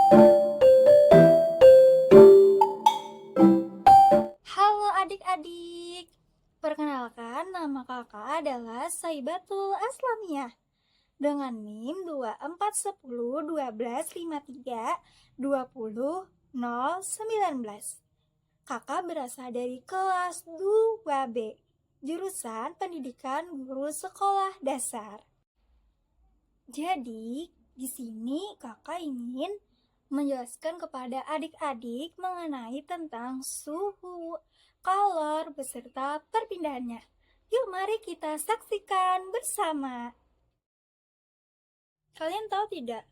Halo adik-adik, perkenalkan nama kakak adalah Saibatul Aslamiyah dengan NIM 241012532019. Kakak berasal dari kelas 2B, jurusan Pendidikan Guru Sekolah Dasar. Jadi, di sini kakak ingin menjelaskan kepada adik-adik mengenai tentang suhu, kalor, beserta perpindahannya. Yuk mari kita saksikan bersama. Kalian tahu tidak?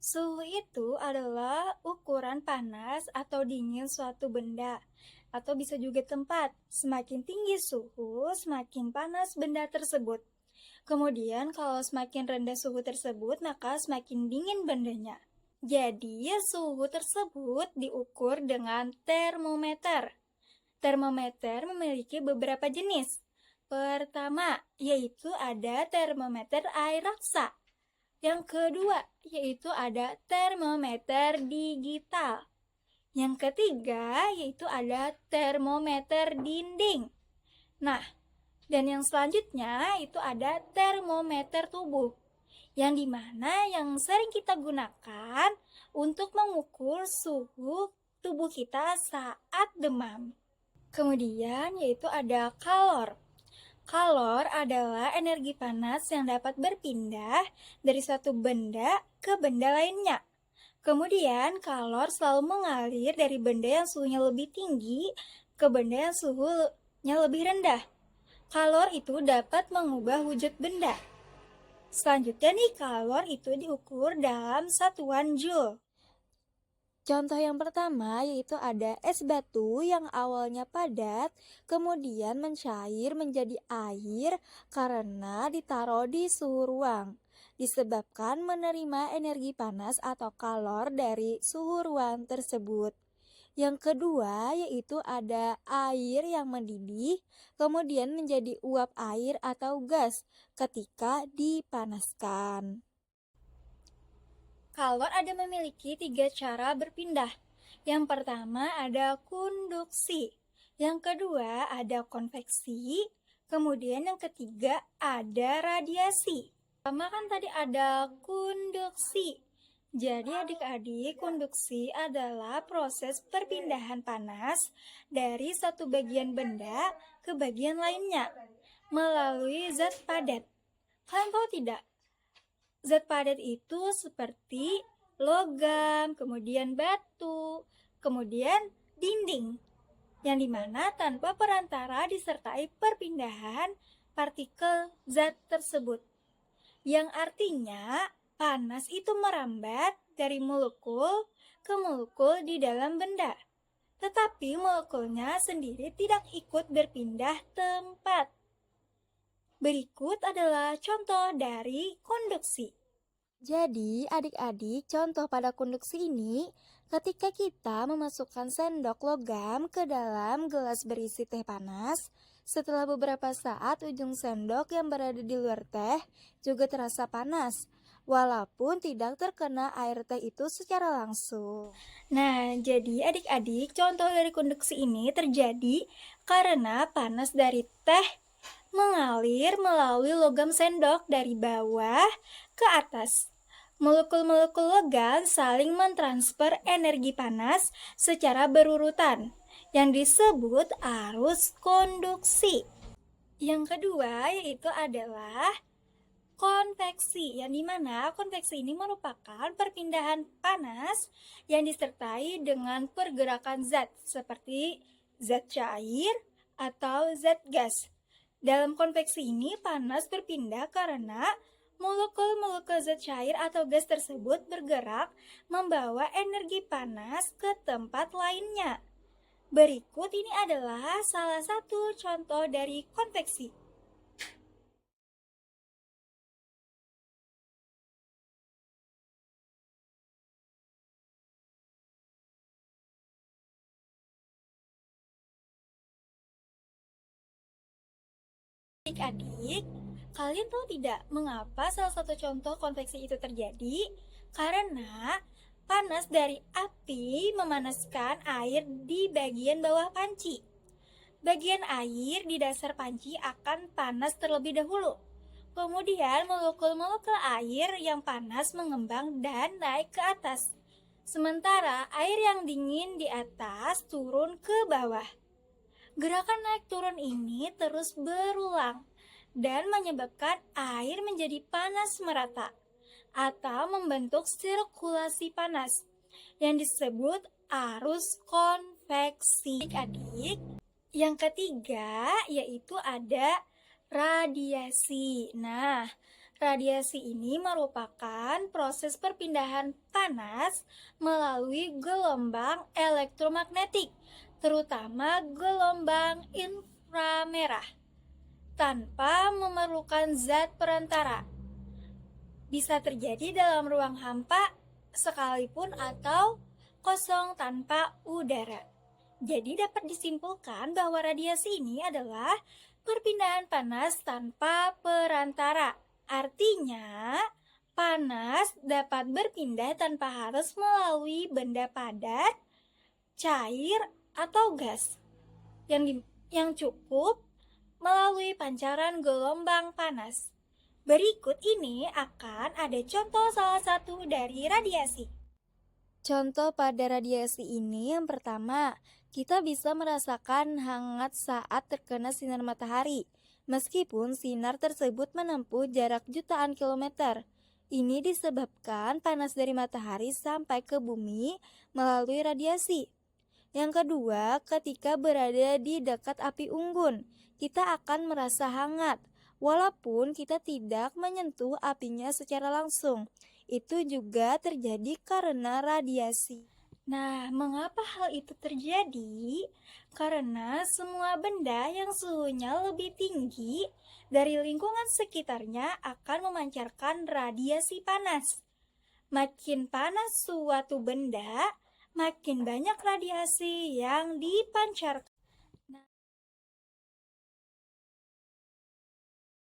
Suhu itu adalah ukuran panas atau dingin suatu benda, atau bisa juga tempat. Semakin tinggi suhu, semakin panas benda tersebut. Kemudian kalau semakin rendah suhu tersebut, maka semakin dingin bendanya. Jadi, suhu tersebut diukur dengan termometer. Termometer memiliki beberapa jenis. Pertama, yaitu ada termometer air raksa. Yang kedua, yaitu ada termometer digital. Yang ketiga, yaitu ada termometer dinding. Nah, dan yang selanjutnya itu ada termometer tubuh, yang dimana yang sering kita gunakan untuk mengukur suhu tubuh kita saat demam. Kemudian yaitu ada kalor. Kalor adalah energi panas yang dapat berpindah dari suatu benda ke benda lainnya. Kemudian kalor selalu mengalir dari benda yang suhunya lebih tinggi ke benda yang suhunya lebih rendah. Kalor itu dapat mengubah wujud benda. Selanjutnya nih, kalor itu diukur dalam satuan joule. Contoh yang pertama yaitu ada es batu yang awalnya padat, kemudian mencair menjadi air karena ditaruh di suhu ruang, disebabkan menerima energi panas atau kalor dari suhu ruang tersebut. Yang kedua yaitu ada air yang mendidih, kemudian menjadi uap air atau gas ketika dipanaskan. Kalor ada memiliki 3 cara berpindah. Yang pertama ada konduksi, yang kedua ada konveksi, kemudian yang ketiga ada radiasi. Pertama kan tadi ada konduksi. Jadi adik-adik, konduksi adalah proses perpindahan panas dari satu bagian benda ke bagian lainnya melalui zat padat. Kalian tahu tidak? Zat padat itu seperti logam, kemudian batu, kemudian dinding, yang dimana tanpa perantara disertai perpindahan partikel zat tersebut. Yang artinya panas itu merambat dari molekul ke molekul di dalam benda. Tetapi molekulnya sendiri tidak ikut berpindah tempat. Berikut adalah contoh dari konduksi. Jadi, adik-adik, contoh pada konduksi ini, ketika kita memasukkan sendok logam ke dalam gelas berisi teh panas, setelah beberapa saat ujung sendok yang berada di luar teh juga terasa panas, walaupun tidak terkena air teh itu secara langsung. Nah, jadi adik-adik, contoh dari konduksi ini terjadi karena panas dari teh mengalir melalui logam sendok dari bawah ke atas. Molekul-molekul logam saling mentransfer energi panas secara berurutan, yang disebut arus konduksi. Yang kedua yaitu adalah konveksi, yang dimana konveksi ini merupakan perpindahan panas yang disertai dengan pergerakan zat seperti zat cair atau zat gas. Dalam konveksi ini panas berpindah karena molekul-molekul zat cair atau gas tersebut bergerak membawa energi panas ke tempat lainnya. Berikut ini adalah salah satu contoh dari konveksi. Adik-adik, kalian tahu tidak mengapa salah satu contoh konveksi itu terjadi? Karena Panas dari api memanaskan air di bagian bawah panci. Bagian air di dasar panci akan panas terlebih dahulu. Kemudian molekul-molekul air yang panas mengembang dan naik ke atas. Sementara air yang dingin di atas turun ke bawah. Gerakan naik turun ini terus berulang dan menyebabkan air menjadi panas merata atau membentuk sirkulasi panas yang disebut arus konveksi. Adik-adik, yang ketiga yaitu ada radiasi. Nah, radiasi ini merupakan proses perpindahan panas melalui gelombang elektromagnetik, terutama gelombang inframerah, tanpa memerlukan zat perantara. Bisa terjadi dalam ruang hampa sekalipun atau kosong tanpa udara. Jadi dapat disimpulkan bahwa radiasi ini adalah perpindahan panas tanpa perantara. Artinya, panas dapat berpindah tanpa harus melalui benda padat, cair, atau gas yang cukup melalui pancaran gelombang panas. Berikut ini akan ada contoh salah satu dari radiasi. Contoh pada radiasi ini yang pertama, kita bisa merasakan hangat saat terkena sinar matahari, meskipun sinar tersebut menempuh jarak jutaan kilometer. Ini disebabkan panas dari matahari sampai ke bumi melalui radiasi. Yang kedua, ketika berada di dekat api unggun, kita akan merasa hangat, walaupun kita tidak menyentuh apinya secara langsung. Itu juga terjadi karena radiasi. Nah, mengapa hal itu terjadi? Karena semua benda yang suhunya lebih tinggi dari lingkungan sekitarnya akan memancarkan radiasi panas. Makin panas suatu benda, makin banyak radiasi yang dipancarkan.